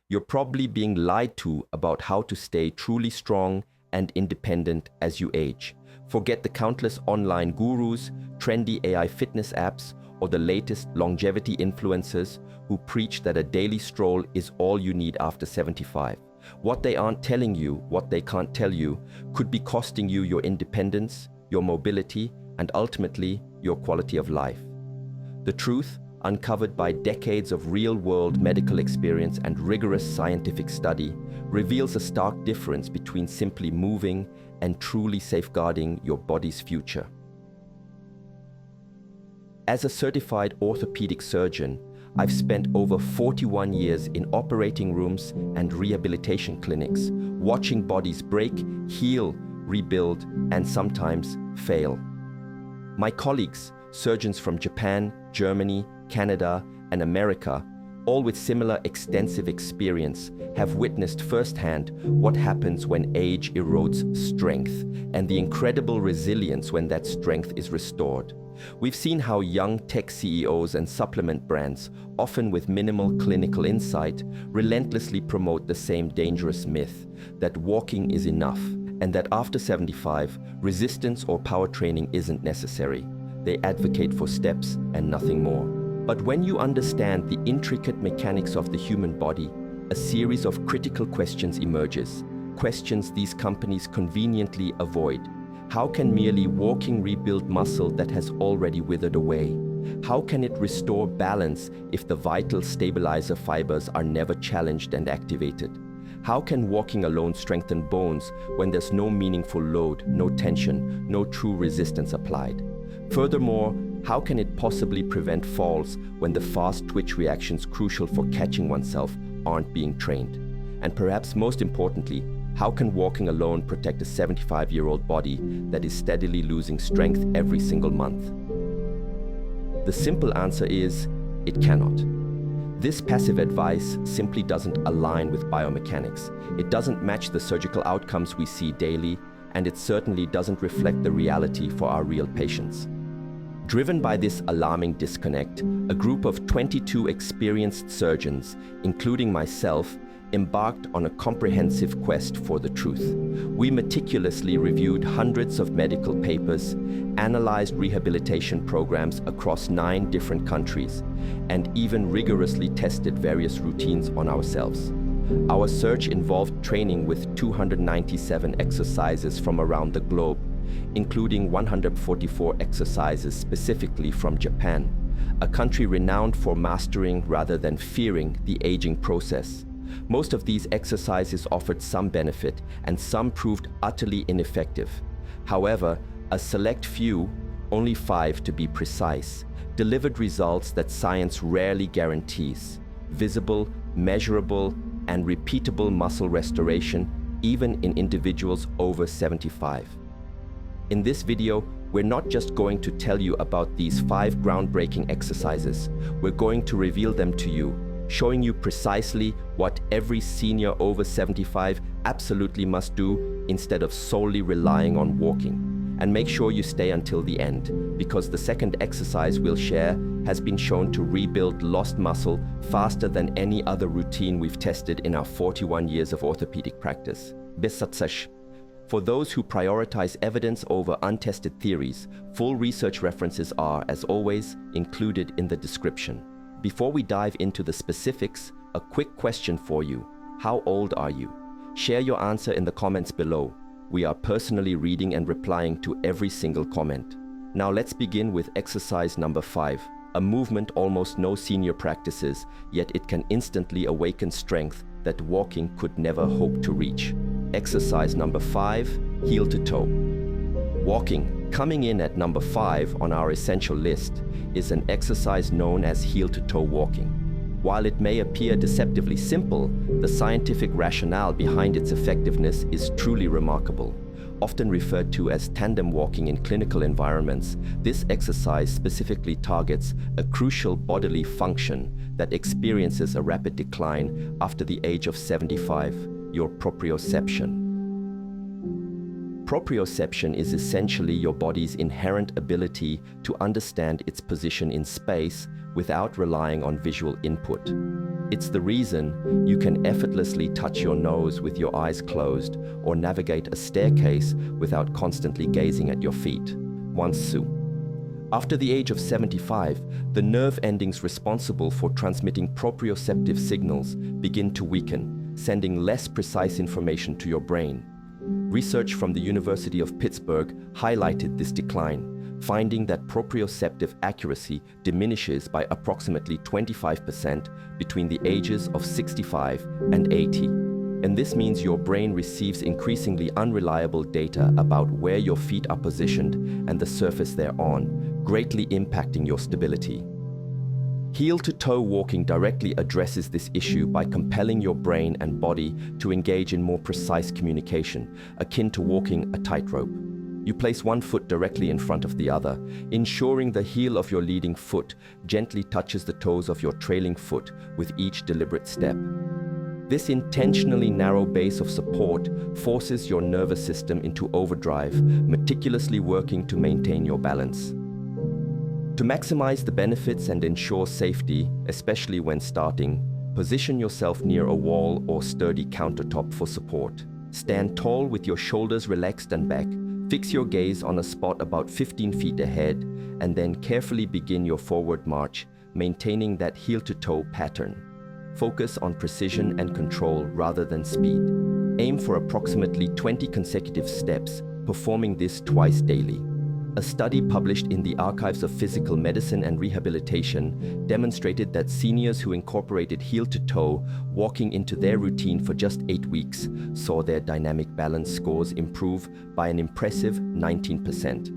You're probably being lied to about how to stay truly strong and independent as you age. Forget the countless online gurus, trendy AI fitness apps, or the latest longevity influencers who preach that a daily stroll is all you need after 75. What they aren't telling you, what they can't tell you, could be costing you your independence, your mobility, and ultimately, your quality of life. The truth, uncovered by decades of real-world medical experience and rigorous scientific study, reveals a stark difference between simply moving and truly safeguarding your body's future. As a certified orthopedic surgeon, I've spent over 41 years in operating rooms and rehabilitation clinics, watching bodies break, heal, rebuild, and sometimes fail. My colleagues, surgeons from Japan, Germany, Canada, and America, all with similar extensive experience, have witnessed firsthand what happens when age erodes strength and the incredible resilience when that strength is restored. We've seen how young tech CEOs and supplement brands, often with minimal clinical insight, relentlessly promote the same dangerous myth that walking is enough and that after 75, resistance or power training isn't necessary. They advocate for steps and nothing more. But when you understand the intricate mechanics of the human body, a series of critical questions emerges, questions these companies conveniently avoid. How can merely walking rebuild muscle that has already withered away? How can it restore balance if the vital stabilizer fibers are never challenged and activated? How can walking alone strengthen bones when there's no meaningful load, no tension, no true resistance applied? Furthermore, how can it possibly prevent falls when the fast twitch reactions crucial for catching oneself aren't being trained? And perhaps most importantly, how can walking alone protect a 75-year-old body that is steadily losing strength every single month? The simple answer is, it cannot. This passive advice simply doesn't align with biomechanics. It doesn't match the surgical outcomes we see daily, and it certainly doesn't reflect the reality for our real patients. Driven by this alarming disconnect, a group of 22 experienced surgeons, including myself, embarked on a comprehensive quest for the truth. We meticulously reviewed hundreds of medical papers, analyzed rehabilitation programs across 9 different countries, and even rigorously tested various routines on ourselves. Our search involved training with 297 exercises from around the globe, including 144 exercises specifically from Japan, a country renowned for mastering rather than fearing the aging process. Most of these exercises offered some benefit, and some proved utterly ineffective. However, a select few, only 5 to be precise, delivered results that science rarely guarantees: visible, measurable, and repeatable muscle restoration, even in individuals over 75. In this video, we're not just going to tell you about these 5 groundbreaking exercises. We're going to reveal them to you, showing you precisely what every senior over 75 absolutely must do instead of solely relying on walking. And make sure you stay until the end, because the second exercise we'll share has been shown to rebuild lost muscle faster than any other routine we've tested in our 41 years of orthopedic practice. Bisatsash. For those who prioritize evidence over untested theories, full research references are, as always, included in the description. Before we dive into the specifics, a quick question for you. How old are you? Share your answer in the comments below. We are personally reading and replying to every single comment. Now let's begin with exercise number 5, a movement almost no senior practices, yet it can instantly awaken strength that walking could never hope to reach. Exercise number 5, heel to toe. Walking, coming in at number 5 on our essential list, is an exercise known as heel to toe walking. While it may appear deceptively simple, the scientific rationale behind its effectiveness is truly remarkable. Often referred to as tandem walking in clinical environments, this exercise specifically targets a crucial bodily function that experiences a rapid decline after the age of 75, your proprioception. Proprioception is essentially your body's inherent ability to understand its position in space without relying on visual input. It's the reason you can effortlessly touch your nose with your eyes closed or navigate a staircase without constantly gazing at your feet. Wansu. After the age of 75, the nerve endings responsible for transmitting proprioceptive signals begin to weaken, sending less precise information to your brain. Research from the University of Pittsburgh highlighted this decline, finding that proprioceptive accuracy diminishes by approximately 25% between the ages of 65 and 80. And this means your brain receives increasingly unreliable data about where your feet are positioned and the surface they're on, greatly impacting your stability. Heel-to-toe walking directly addresses this issue by compelling your brain and body to engage in more precise communication, akin to walking a tightrope. You place one foot directly in front of the other, ensuring the heel of your leading foot gently touches the toes of your trailing foot with each deliberate step. This intentionally narrow base of support forces your nervous system into overdrive, meticulously working to maintain your balance. To maximize the benefits and ensure safety, especially when starting, position yourself near a wall or sturdy countertop for support. Stand tall with your shoulders relaxed and back. Fix your gaze on a spot about 15 feet ahead, and then carefully begin your forward march, maintaining that heel-to-toe pattern. Focus on precision and control rather than speed. Aim for approximately 20 consecutive steps, performing this twice daily. A study published in the Archives of Physical Medicine and Rehabilitation demonstrated that seniors who incorporated heel-to-toe walking into their routine for just 8 weeks saw their dynamic balance scores improve by an impressive 19%.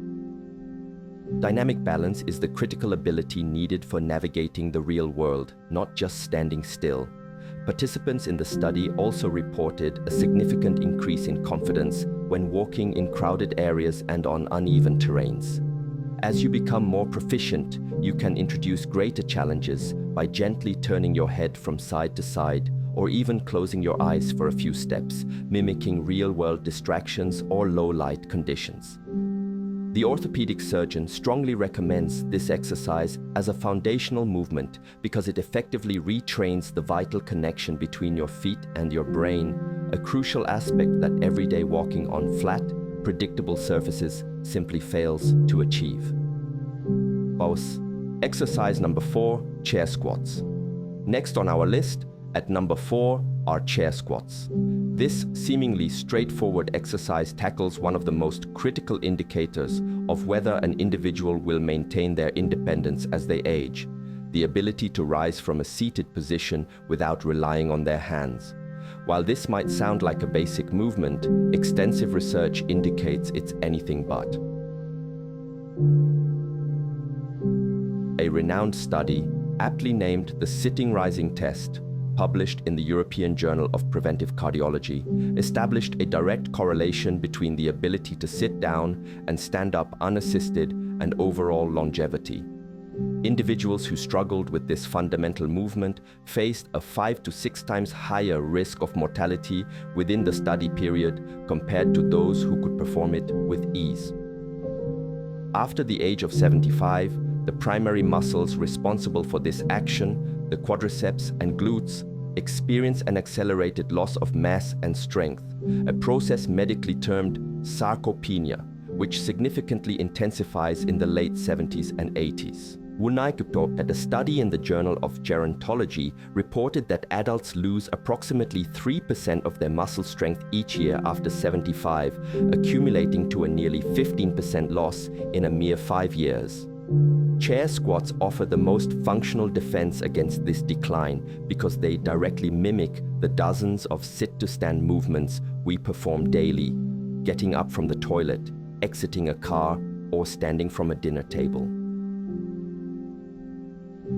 Dynamic balance is the critical ability needed for navigating the real world, not just standing still. Participants in the study also reported a significant increase in confidence when walking in crowded areas and on uneven terrains. As you become more proficient, you can introduce greater challenges by gently turning your head from side to side or even closing your eyes for a few steps, mimicking real-world distractions or low-light conditions. The orthopedic surgeon strongly recommends this exercise as a foundational movement because it effectively retrains the vital connection between your feet and your brain, a crucial aspect that everyday walking on flat, predictable surfaces simply fails to achieve. Boss. Exercise number 4, chair squats. Next on our list, at number 4, are chair squats. This seemingly straightforward exercise tackles one of the most critical indicators of whether an individual will maintain their independence as they age, the ability to rise from a seated position without relying on their hands. While this might sound like a basic movement, extensive research indicates it's anything but. A renowned study, aptly named the Sitting Rising Test, published in the European Journal of Preventive Cardiology, established a direct correlation between the ability to sit down and stand up unassisted and overall longevity. Individuals who struggled with this fundamental movement faced a 5 to 6 times higher risk of mortality within the study period compared to those who could perform it with ease. After the age of 75, the primary muscles responsible for this action, the quadriceps and glutes, experience an accelerated loss of mass and strength, a process medically termed sarcopenia, which significantly intensifies in the late 70s and 80s. Wunaikupto, at a study in the Journal of Gerontology, reported that adults lose approximately 3% of their muscle strength each year after 75, accumulating to a nearly 15% loss in a mere 5 years. Chair squats offer the most functional defense against this decline because they directly mimic the dozens of sit-to-stand movements we perform daily, getting up from the toilet, exiting a car, or standing from a dinner table.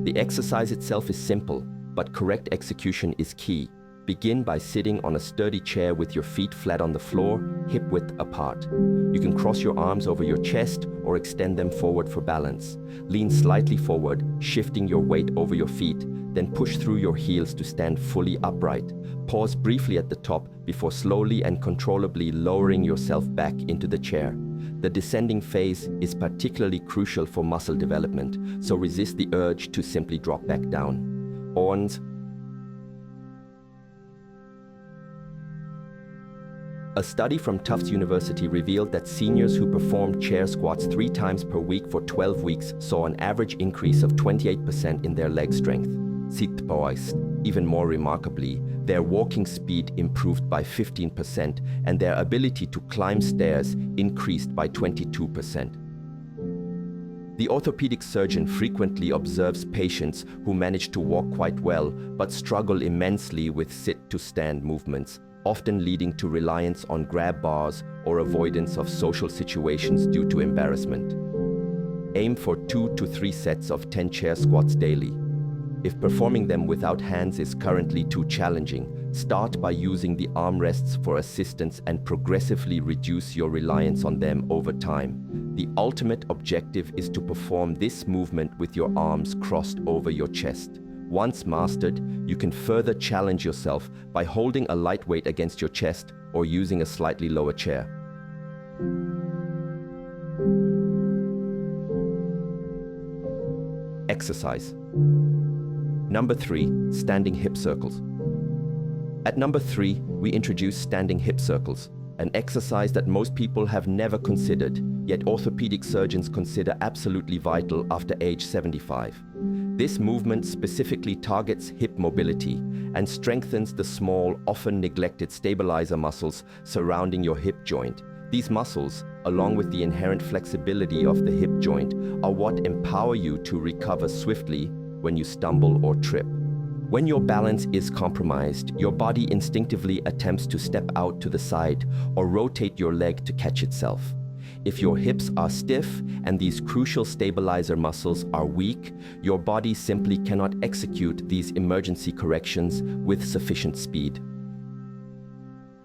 The exercise itself is simple, but correct execution is key. Begin by sitting on a sturdy chair with your feet flat on the floor, hip-width apart. You can cross your arms over your chest or extend them forward for balance. Lean slightly forward, shifting your weight over your feet, then push through your heels to stand fully upright. Pause briefly at the top before slowly and controllably lowering yourself back into the chair. The descending phase is particularly crucial for muscle development, so resist the urge to simply drop back down. WARNS. A study from Tufts University revealed that seniors who performed chair squats 3 times per week for 12 weeks saw an average increase of 28% in their leg strength. Even more remarkably, their walking speed improved by 15% and their ability to climb stairs increased by 22%. The orthopedic surgeon frequently observes patients who manage to walk quite well but struggle immensely with sit-to-stand movements, often leading to reliance on grab bars or avoidance of social situations due to embarrassment. Aim for 2 to 3 sets of 10 chair squats daily. If performing them without hands is currently too challenging, start by using the armrests for assistance and progressively reduce your reliance on them over time. The ultimate objective is to perform this movement with your arms crossed over your chest. Once mastered, you can further challenge yourself by holding a light weight against your chest or using a slightly lower chair. Exercise. Number 3, standing hip circles. At number 3, we introduce standing hip circles, an exercise that most people have never considered, yet orthopedic surgeons consider absolutely vital after age 75. This movement specifically targets hip mobility and strengthens the small, often neglected stabilizer muscles surrounding your hip joint. These muscles, along with the inherent flexibility of the hip joint, are what empower you to recover swiftly when you stumble or trip. When your balance is compromised, your body instinctively attempts to step out to the side or rotate your leg to catch itself. If your hips are stiff and these crucial stabilizer muscles are weak, your body simply cannot execute these emergency corrections with sufficient speed.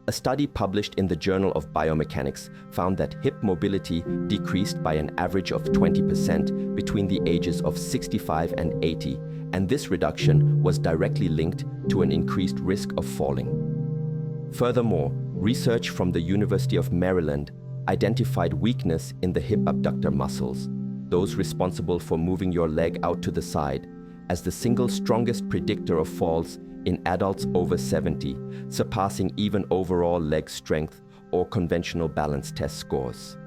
A study published in the Journal of Biomechanics found that hip mobility decreased by an average of 20% between the ages of 65 and 80, and this reduction was directly linked to an increased risk of falling. Furthermore, research from the University of Maryland identified weakness in the hip abductor muscles, those responsible for moving your leg out to the side, as the single strongest predictor of falls in adults over 70, surpassing even overall leg strength or conventional balance test scores.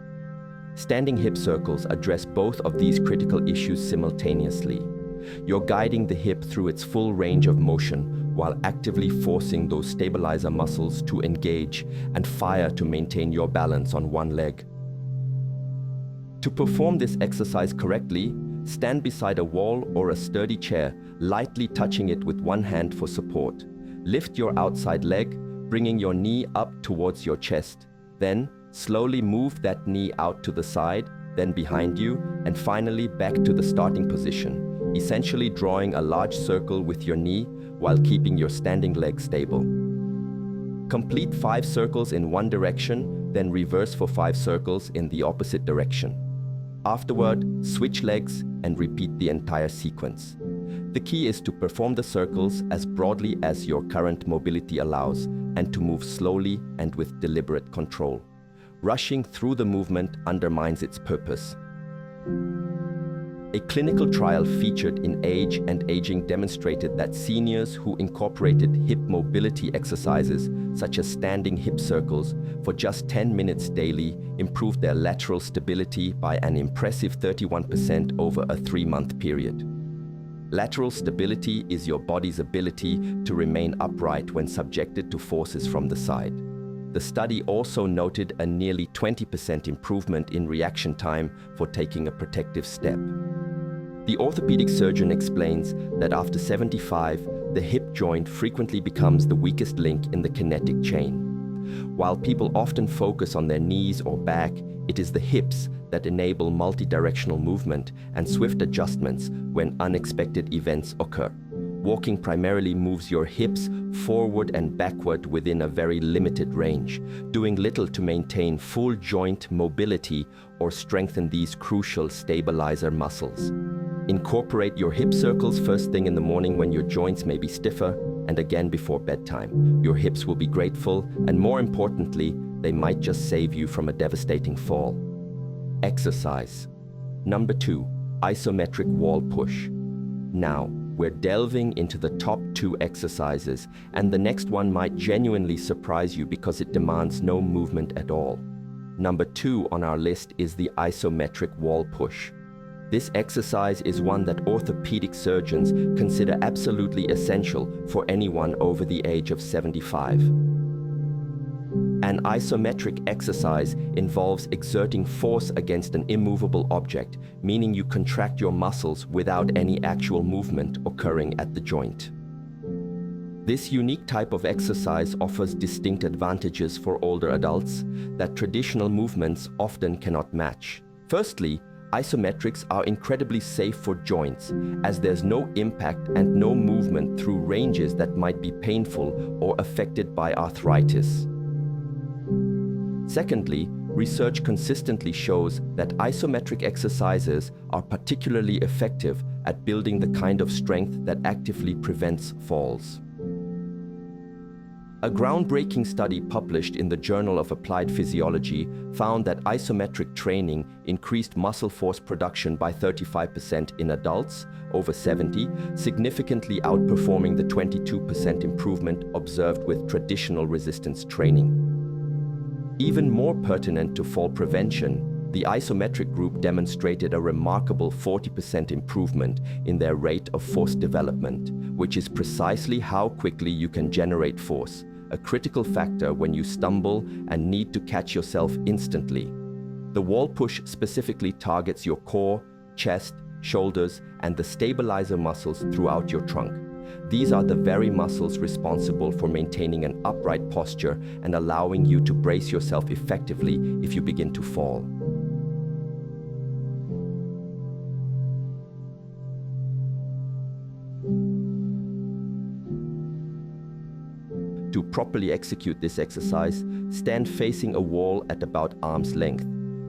Standing hip circles address both of these critical issues simultaneously. You're guiding the hip through its full range of motion while actively forcing those stabilizer muscles to engage and fire to maintain your balance on one leg. To perform this exercise correctly, stand beside a wall or a sturdy chair, lightly touching it with one hand for support. Lift your outside leg, bringing your knee up towards your chest. Then, slowly move that knee out to the side, then behind you, and finally back to the starting position, essentially drawing a large circle with your knee while keeping your standing leg stable. Complete 5 circles in one direction, then reverse for 5 circles in the opposite direction. Afterward, switch legs and repeat the entire sequence. The key is to perform the circles as broadly as your current mobility allows and to move slowly and with deliberate control. Rushing through the movement undermines its purpose. A clinical trial featured in Age and Aging demonstrated that seniors who incorporated hip mobility exercises, such as standing hip circles, for just 10 minutes daily improved their lateral stability by an impressive 31% over a 3-month period. Lateral stability is your body's ability to remain upright when subjected to forces from the side. The study also noted a nearly 20% improvement in reaction time for taking a protective step. The orthopedic surgeon explains that after 75, the hip joint frequently becomes the weakest link in the kinetic chain. While people often focus on their knees or back, it is the hips that enable multi-directional movement and swift adjustments when unexpected events occur. Walking primarily moves your hips forward and backward within a very limited range, doing little to maintain full joint mobility or strengthen these crucial stabilizer muscles. Incorporate your hip circles first thing in the morning when your joints may be stiffer, and again before bedtime. Your hips will be grateful, and more importantly, they might just save you from a devastating fall. Exercise. Number 2, isometric wall push. Now, we're delving into the top 2 exercises, and the next one might genuinely surprise you because it demands no movement at all. Number 2 on our list is the isometric wall push. This exercise is one that orthopedic surgeons consider absolutely essential for anyone over the age of 75. An isometric exercise involves exerting force against an immovable object, meaning you contract your muscles without any actual movement occurring at the joint. This unique type of exercise offers distinct advantages for older adults that traditional movements often cannot match. Firstly, isometrics are incredibly safe for joints, as there's no impact and no movement through ranges that might be painful or affected by arthritis. Secondly, research consistently shows that isometric exercises are particularly effective at building the kind of strength that actively prevents falls. A groundbreaking study published in the Journal of Applied Physiology found that isometric training increased muscle force production by 35% in adults over 70, significantly outperforming the 22% improvement observed with traditional resistance training. Even more pertinent to fall prevention, the isometric group demonstrated a remarkable 40% improvement in their rate of force development, which is precisely how quickly you can generate force, a critical factor when you stumble and need to catch yourself instantly. The wall push specifically targets your core, chest, shoulders, and the stabilizer muscles throughout your trunk. These are the very muscles responsible for maintaining an upright posture and allowing you to brace yourself effectively if you begin to fall. To properly execute this exercise, stand facing a wall at about arm's length.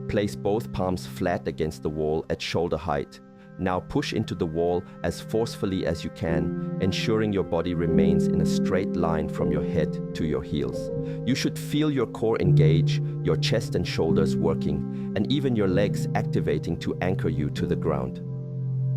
Place both palms flat against the wall at shoulder height. Now push into the wall as forcefully as you can, ensuring your body remains in a straight line from your head to your heels. You should feel your core engage, your chest and shoulders working, and even your legs activating to anchor you to the ground.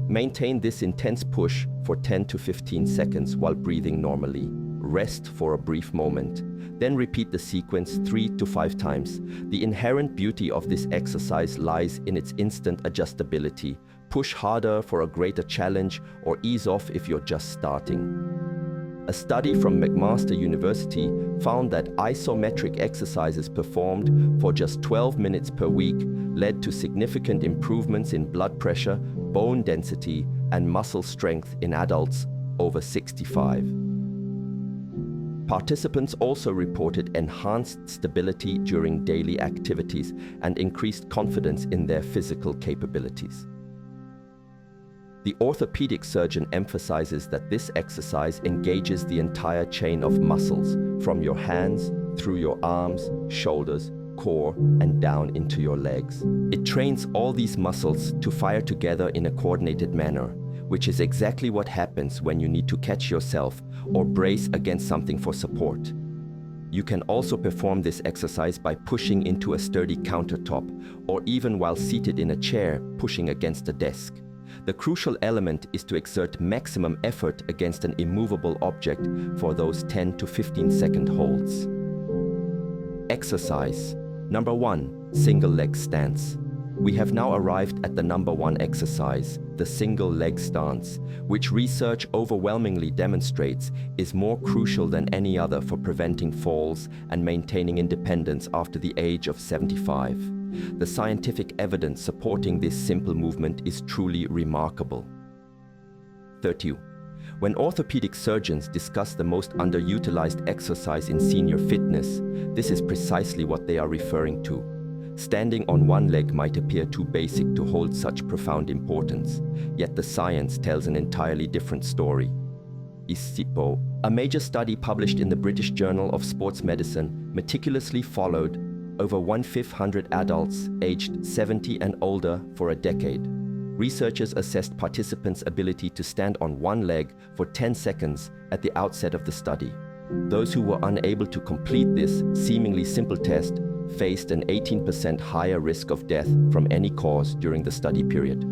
Maintain this intense push for 10 to 15 seconds while breathing normally. Rest for a brief moment. Then repeat the sequence 3 to 5 times. The inherent beauty of this exercise lies in its instant adjustability. Push harder for a greater challenge or ease off if you're just starting. A study from McMaster University found that isometric exercises performed for just 12 minutes per week led to significant improvements in blood pressure, bone density, and muscle strength in adults over 65. Participants also reported enhanced stability during daily activities and increased confidence in their physical capabilities. The orthopedic surgeon emphasizes that this exercise engages the entire chain of muscles, from your hands, through your arms, shoulders, core, and down into your legs. It trains all these muscles to fire together in a coordinated manner, which is exactly what happens when you need to catch yourself or brace against something for support. You can also perform this exercise by pushing into a sturdy countertop, or even while seated in a chair, pushing against a desk. The crucial element is to exert maximum effort against an immovable object for those 10 to 15-second holds. Exercise. Number 1, single leg stance. We have now arrived at the number 1 exercise, the single leg stance, which research overwhelmingly demonstrates is more crucial than any other for preventing falls and maintaining independence after the age of 75. The scientific evidence supporting this simple movement is truly remarkable. 30. When orthopedic surgeons discuss the most underutilized exercise in senior fitness, this is precisely what they are referring to. Standing on one leg might appear too basic to hold such profound importance, yet the science tells an entirely different story. ISIPO, a major study published in the British Journal of Sports Medicine, meticulously followed over 1,500 adults aged 70 and older for a decade. researchers assessed participants' ability to stand on one leg for 10 seconds at the outset of the study. Those who were unable to complete this seemingly simple test faced an 18% higher risk of death from any cause during the study period.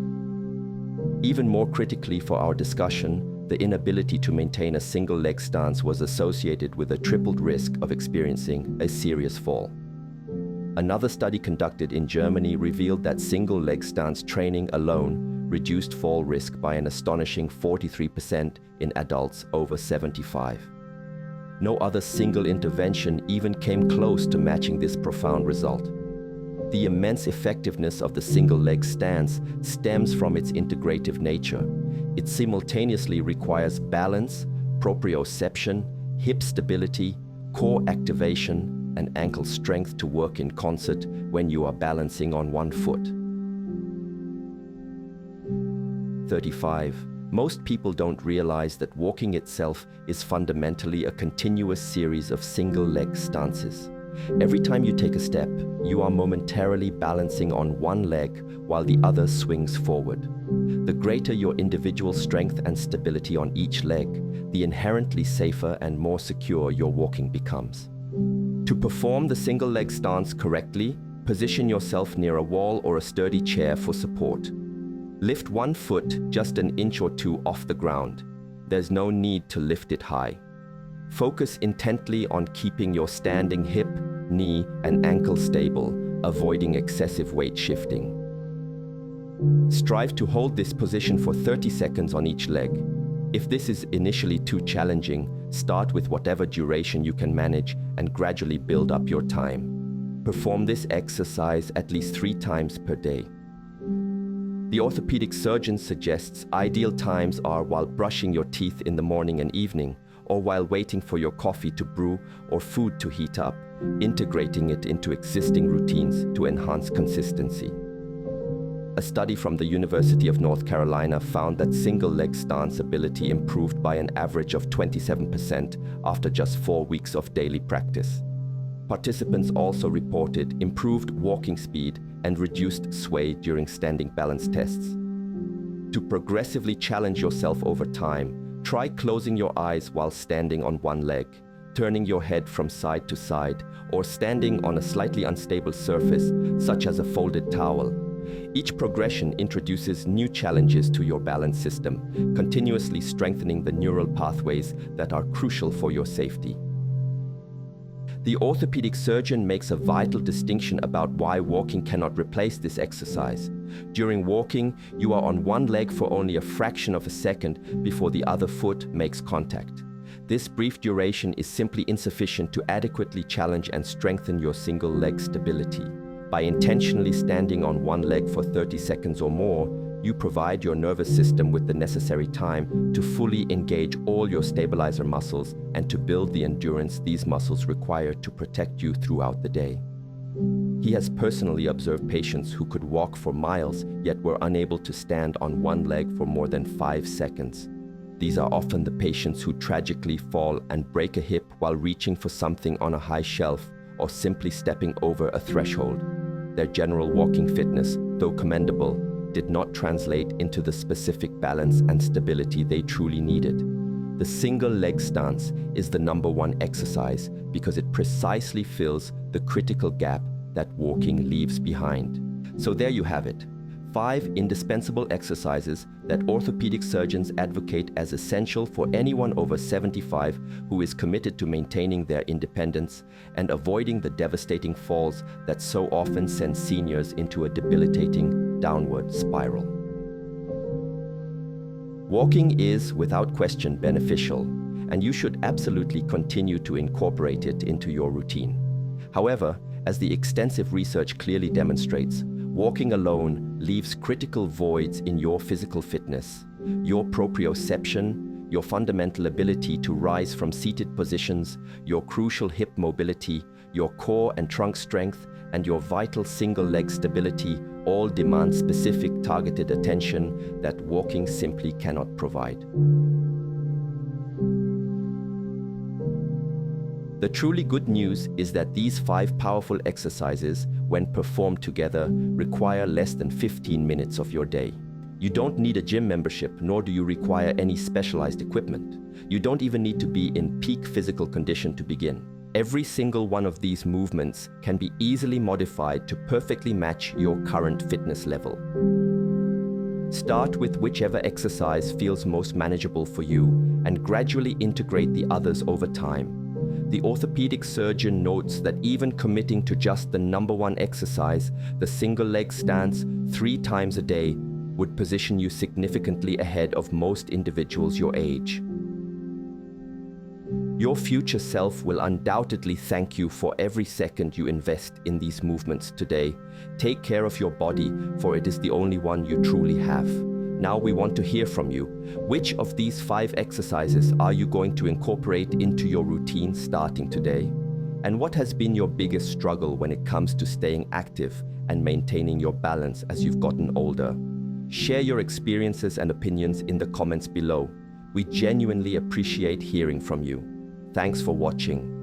Even more critically for our discussion, the inability to maintain a single leg stance was associated with a tripled risk of experiencing a serious fall. Another study conducted in Germany revealed that single leg stance training alone reduced fall risk by an astonishing 43% in adults over 75. No other single intervention even came close to matching this profound result. The immense effectiveness of the single leg stance stems from its integrative nature. It simultaneously requires balance, proprioception, hip stability, core activation, and ankle strength to work in concert when you are balancing on one foot. 35. Most people don't realize that walking itself is fundamentally a continuous series of single-leg stances. Every time you take a step, you are momentarily balancing on one leg while the other swings forward. The greater your individual strength and stability on each leg, the inherently safer and more secure your walking becomes. To perform the single leg stance correctly, position yourself near a wall or a sturdy chair for support. Lift one foot just an inch or two off the ground. There's no need to lift it high. Focus intently on keeping your standing hip, knee, and ankle stable, avoiding excessive weight shifting. Strive to hold this position for 30 seconds on each leg. If this is initially too challenging, start with whatever duration you can manage and gradually build up your time. Perform this exercise at least 3 times per day. The orthopedic surgeon suggests ideal times are while brushing your teeth in the morning and evening, or while waiting for your coffee to brew or food to heat up, integrating it into existing routines to enhance consistency. A study from the University of North Carolina found that single-leg stance ability improved by an average of 27% after just 4 weeks of daily practice. Participants also reported improved walking speed and reduced sway during standing balance tests. To progressively challenge yourself over time, try closing your eyes while standing on one leg, turning your head from side to side, or standing on a slightly unstable surface, such as a folded towel. Each progression introduces new challenges to your balance system, continuously strengthening the neural pathways that are crucial for your safety. The orthopedic surgeon makes a vital distinction about why walking cannot replace this exercise. During walking, you are on one leg for only a fraction of a second before the other foot makes contact. This brief duration is simply insufficient to adequately challenge and strengthen your single leg stability. By intentionally standing on one leg for 30 seconds or more, you provide your nervous system with the necessary time to fully engage all your stabilizer muscles and to build the endurance these muscles require to protect you throughout the day. He has personally observed patients who could walk for miles yet were unable to stand on one leg for more than 5 seconds. These are often the patients who tragically fall and break a hip while reaching for something on a high shelf or simply stepping over a threshold. Their general walking fitness, though commendable, did not translate into the specific balance and stability they truly needed. The single leg stance is the #1 exercise because it precisely fills the critical gap that walking leaves behind. So there you have it. 5 indispensable exercises that orthopedic surgeons advocate as essential for anyone over 75 who is committed to maintaining their independence and avoiding the devastating falls that so often send seniors into a debilitating downward spiral. Walking is, without question, beneficial, and you should absolutely continue to incorporate it into your routine. However, as the extensive research clearly demonstrates, walking alone leaves critical voids in your physical fitness, your proprioception, your fundamental ability to rise from seated positions, your crucial hip mobility, your core and trunk strength, and your vital single leg stability all demand specific targeted attention that walking simply cannot provide. The truly good news is that these 5 powerful exercises, when performed together, require less than 15 minutes of your day. You don't need a gym membership, nor do you require any specialized equipment. You don't even need to be in peak physical condition to begin. Every single one of these movements can be easily modified to perfectly match your current fitness level. Start with whichever exercise feels most manageable for you and gradually integrate the others over time. The orthopedic surgeon notes that even committing to just the number one exercise, the single leg stance, 3 times a day, would position you significantly ahead of most individuals your age. Your future self will undoubtedly thank you for every second you invest in these movements today. Take care of your body, for it is the only one you truly have. Now we want to hear from you. Which of these 5 exercises are you going to incorporate into your routine starting today? And what has been your biggest struggle when it comes to staying active and maintaining your balance as you've gotten older? Share your experiences and opinions in the comments below. We genuinely appreciate hearing from you. Thanks for watching.